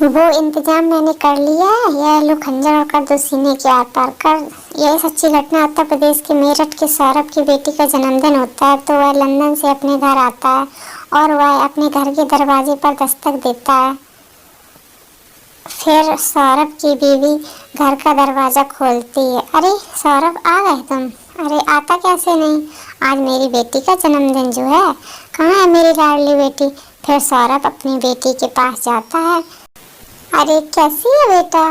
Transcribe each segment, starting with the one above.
वो इंतजाम मैंने कर लिया है। यह लो खंजर और कर दो सीने के आर पार कर। यह सच्ची घटना। उत्तर प्रदेश के मेरठ के सौरभ की बेटी का जन्मदिन होता है तो वह लंदन से अपने घर आता है और वह अपने घर के दरवाजे पर दस्तक देता है। फिर सौरभ की बीवी घर का दरवाजा खोलती है। अरे सौरभ, आ गए तुम? अरे आता कैसे नहीं, आज मेरी बेटी का जन्मदिन जो है। कहाँ है मेरी लाडली बेटी? फिर सौरभ अपनी बेटी के पास जाता है। अरे कैसी है बेटा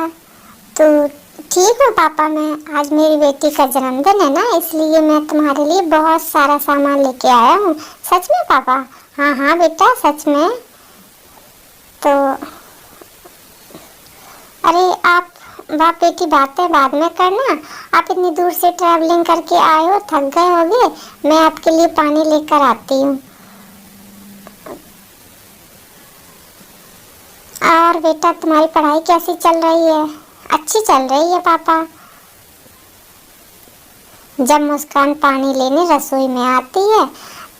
तू? ठीक हूँ पापा, मैं आज मेरी बेटी का जन्मदिन है ना, इसलिए मैं तुम्हारे लिए बहुत सारा सामान लेके आया हूँ। सच में पापा? हाँ हाँ बेटा, सच में। तो अरे आप बाप बेटी बातें बाद में करना। आप इतनी दूर से ट्रैवलिंग करके आए हो, थक गए होगे। मैं आपके लिए पानी लेकर आती हूँ। और बेटा तुम्हारी पढ़ाई कैसी चल रही है? अच्छी चल रही है पापा। जब मुस्कान पानी लेने रसोई में आती है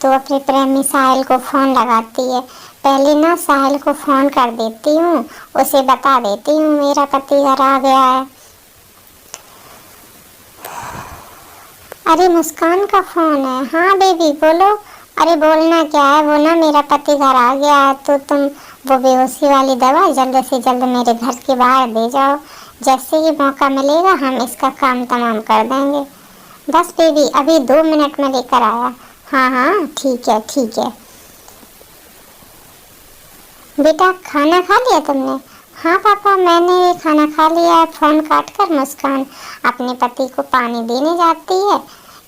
तो अपने प्रेमी साहिल को फ़ोन लगाती है। पहले ना साहिल को फ़ोन कर देती हूँ, उसे बता देती हूँ मेरा पति घर आ गया है। अरे मुस्कान का फ़ोन है। हाँ बेबी बोलो। अरे बोलना क्या है, वो ना मेरा पति घर आ गया है तो तुम वो बेहोशी वाली दवा जल्द से जल्द मेरे घर के बाहर दे जाओ। जैसे ही मौका मिलेगा हम इसका काम तमाम कर देंगे। बस बेबी अभी 2 मिनट में लेकर आया। हाँ हाँ ठीक है ठीक है। बेटा खाना खा लिया तुमने? हाँ पापा मैंने खाना खा लिया है। फ़ोन काट कर मुस्कान अपने पति को पानी देने जाती है।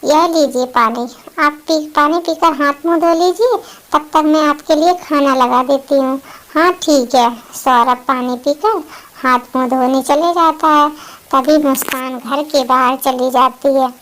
यह लीजिए पानी, आप पानी पीकर हाथ मुंह धो लीजिए, तब तक मैं आपके लिए खाना लगा देती हूँ। हाँ ठीक है। सौरभ पानी पीकर हाथ मुंह धोने चले जाता है। तभी मुस्कान घर के बाहर चली जाती है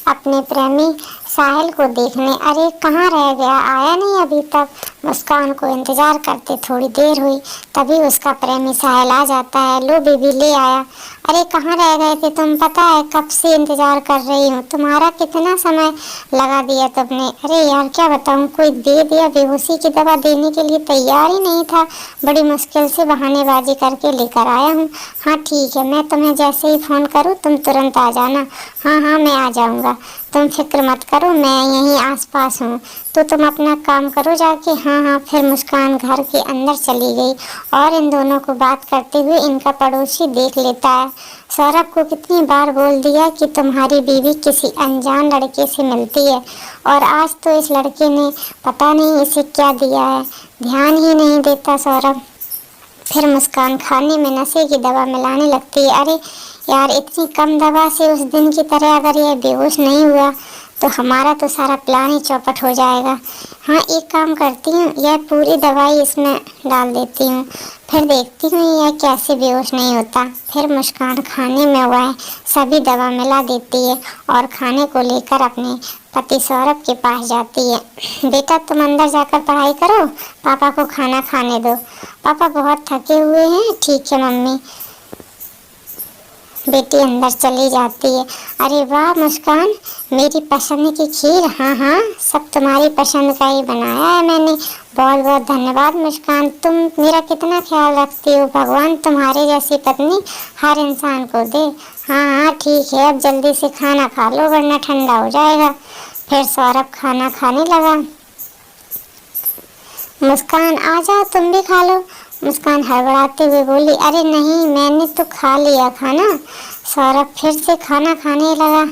अपने प्रेमी साहिल को देखने। अरे कहाँ रह गया, आया नहीं अभी तक। मुस्कान को इंतजार करते थोड़ी देर हुई, तभी उसका प्रेमी साहिल आ जाता है। लो बेबी ले आया। अरे कहाँ रह गए थे तुम? पता है कब से इंतजार कर रही हूँ, तुम्हारा कितना समय लगा दिया तुमने। अरे यार क्या बताऊँ, कोई दे दिया, बेहोशी की दवा देने के लिए तैयार ही नहीं था। बड़ी मुश्किल से बहानेबाजी करके लेकर आया हूँ। हाँ ठीक है, मैं तुम्हें जैसे ही फ़ोन करूँ तुम तुरंत आ जाना। हाँ हाँ मैं आ जाऊँगा, तुम फिक्र मत करो, मैं यहीं आसपास हूँ। तो तुम अपना काम करो जाके। हाँ हाँ। फिर मुस्कान घर के अंदर चली गई और इन दोनों को बात करते हुए इनका पड़ोसी देख लेता है। सौरभ को कितनी बार बोल दिया कि तुम्हारी बीवी किसी अनजान लड़के से मिलती है, और आज तो इस लड़के ने पता नहीं इसे क्या दिया है, ध्यान ही नहीं देता सौरभ। फिर मुस्कान खाने में नशे की दवा मिलाने लगती है। अरे यार इतनी कम दवा से उस दिन की तरह अगर यह बेहोश नहीं हुआ तो हमारा तो सारा प्लान ही चौपट हो जाएगा। हाँ एक काम करती हूँ, यह पूरी दवाई इसमें डाल देती हूँ, फिर देखती हूँ यह कैसे बेहोश नहीं होता। फिर मुस्कान खाने में वह सभी दवा मिला देती है और खाने को लेकर अपने पति सौरभ के पास जाती है। बेटा तुम अंदर जाकर पढ़ाई करो, पापा को खाना खाने दो, पापा बहुत थके हुए हैं। ठीक है मम्मी। बेटी अंदर चली जाती है। अरे वाह मुस्कान, मेरी पसंद की खीर। हाँ हाँ सब तुम्हारी पसंद का ही बनाया है मैंने। बहुत बहुत धन्यवाद मुस्कान, तुम मेरा कितना ख्याल रखती हो। भगवान तुम्हारे जैसी पत्नी हर इंसान को दे। हाँ हाँ ठीक है, अब जल्दी से खाना खा लो वरना ठंडा हो जाएगा। फिर सौरभ खाना खाने लगा। मुस्कान आ जाओ तुम भी खा लो। मुस्कान हड़बड़ाते हुए बोली। अरे नहीं मैंने तो खा लिया खाना। सौरभ फिर से खाना खाने लगा।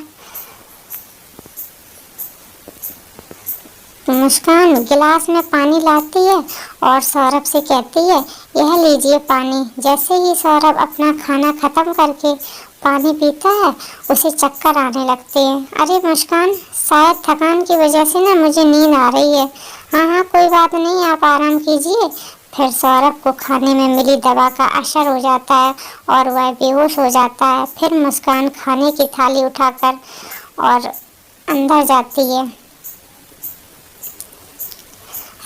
मुस्कान गिलास में पानी लाती है और सौरभ से कहती है यह लीजिए पानी। जैसे ही सौरभ अपना खाना खत्म करके पानी पीता है उसे चक्कर आने लगते हैं। अरे मुस्कान शायद थकान की वजह से ना मुझे नींद आ रही है। हाँ हाँ कोई बात नहीं, आप आराम कीजिए। फिर सौरभ को खाने में मिली दवा का असर हो जाता है और वह बेहोश हो जाता है। फिर मुस्कान खाने की थाली उठाकर और अंदर जाती है,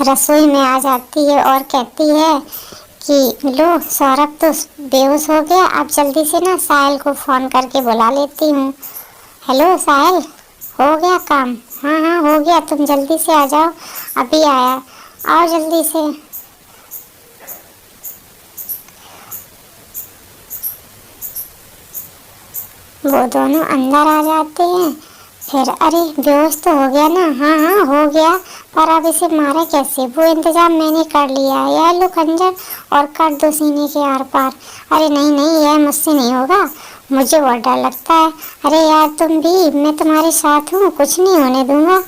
रसोई में आ जाती है और कहती है कि लो सौरभ तो बेहोश हो गया, अब जल्दी से ना साहिल को फ़ोन करके बुला लेती हूँ। हेलो साहिल, हो गया काम? हाँ हाँ हो गया, तुम जल्दी से आ जाओ, अभी आया, आओ जल्दी से। वो दोनों अंदर आ जाते हैं। फिर अरे बेहोश तो हो गया ना, हाँ हाँ हो गया, पर अब इसे मारे कैसे, वो इंतजाम मैंने कर लिया है, यह लो खंजर और काट दो सीने के आर पार। अरे नहीं नहीं, यह मुझसे नहीं होगा, मुझे बहुत डर लगता है। अरे यार तुम भी, मैं तुम्हारे साथ हूँ, कुछ नहीं होने दूंगा,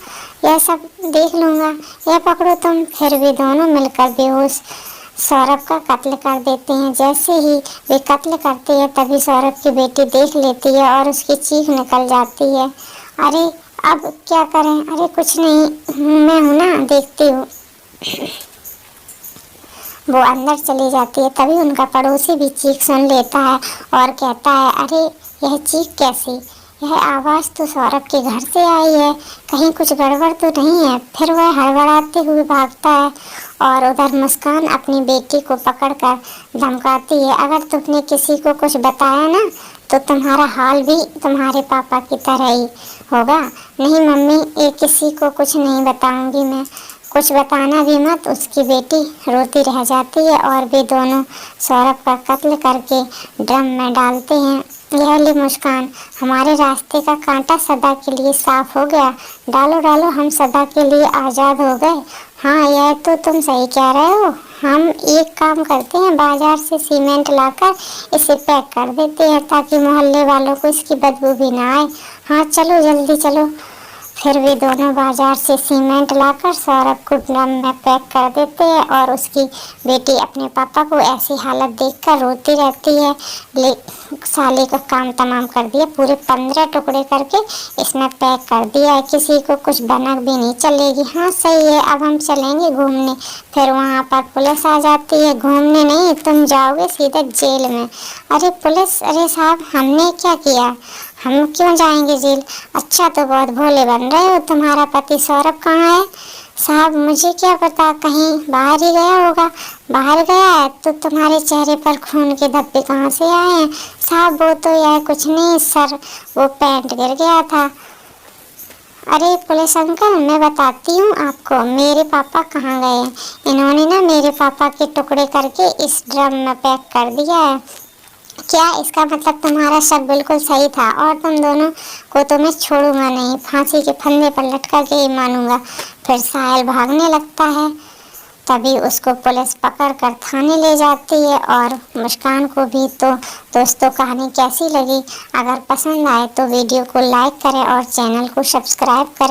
यह सब देख लूंगा, यह पकड़ो तुम। फिर भी दोनों मिलकर बेहोश सौरभ का कत्ल कर देते हैं। जैसे ही वे कत्ल करते हैं तभी सौरभ की बेटी देख लेती है और उसकी चीख निकल जाती है। अरे अब क्या करें, अरे कुछ नहीं, मैं हूं ना, देखती हूँ। वो अंदर चली जाती है, तभी उनका पड़ोसी भी चीख सुन लेता है और कहता है अरे यह चीख कैसी, यह आवाज़ तो सौरभ के घर से आई है, कहीं कुछ गड़बड़ तो नहीं है। फिर वह हड़बड़ाते हुए भागता है और उधर मुस्कान अपनी बेटी को पकड़कर धमकाती है, अगर तुमने किसी को कुछ बताया ना तो तुम्हारा हाल भी तुम्हारे पापा की तरह ही होगा। नहीं मम्मी, ये किसी को कुछ नहीं बताऊंगी मैं, कुछ बताना भी मत। उसकी बेटी रोती रह जाती है और वे दोनों सौरभ का कत्ल करके ड्रम में डालते हैं। यह ले मुस्कान, हमारे रास्ते का कांटा सदा के लिए साफ हो गया, डालो डालो, हम सदा के लिए आज़ाद हो गए। हाँ यह तो तुम सही कह रहे हो, हम एक काम करते हैं, बाजार से सीमेंट लाकर इसे पैक कर देते हैं ताकि मोहल्ले वालों को इसकी बदबू भी ना आए। हाँ चलो जल्दी चलो। फिर वे दोनों बाजार से सीमेंट लाकर सौरभ को ड्रम में पैक कर देते हैं और उसकी बेटी अपने पापा को ऐसी हालत देखकर रोती रहती है। ले साले का काम तमाम कर दिया, पूरे 15 टुकड़े करके इसमें पैक कर दिया है, किसी को कुछ भनक भी नहीं चलेगी। हाँ सही है, अब हम चलेंगे घूमने। फिर वहाँ पर पुलिस आ जाती है। घूमने नहीं, तुम जाओगे सीधे जेल में। अरे पुलिस, अरे साहब हमने क्या किया, हम क्यों जाएंगे जेल। अच्छा तो बहुत भोले बन रहे हो, तुम्हारा पति सौरभ कहाँ है। साहब मुझे क्या पता, कहीं बाहर ही गया होगा। बाहर गया है तो तुम्हारे चेहरे पर खून के धब्बे कहाँ से आए हैं। साहब वो तो यह कुछ नहीं सर, वो पैंट गिर गया था। अरे पुलिस अंकल, मैं बताती हूँ आपको मेरे पापा कहाँ गए हैं। इन्होंने ना मेरे पापा के टुकड़े करके इस ड्रम में पैक कर दिया है। क्या इसका मतलब तुम्हारा शक बिल्कुल सही था और तुम दोनों को तो मैं छोड़ूंगा नहीं, फांसी के फंदे पर लटका के ही मानूंगा। फिर साहिल भागने लगता है, तभी उसको पुलिस पकड़कर थाने ले जाती है और मुस्कान को भी। तो दोस्तों कहानी कैसी लगी, अगर पसंद आए तो वीडियो को लाइक करें और चैनल को सब्सक्राइब करें।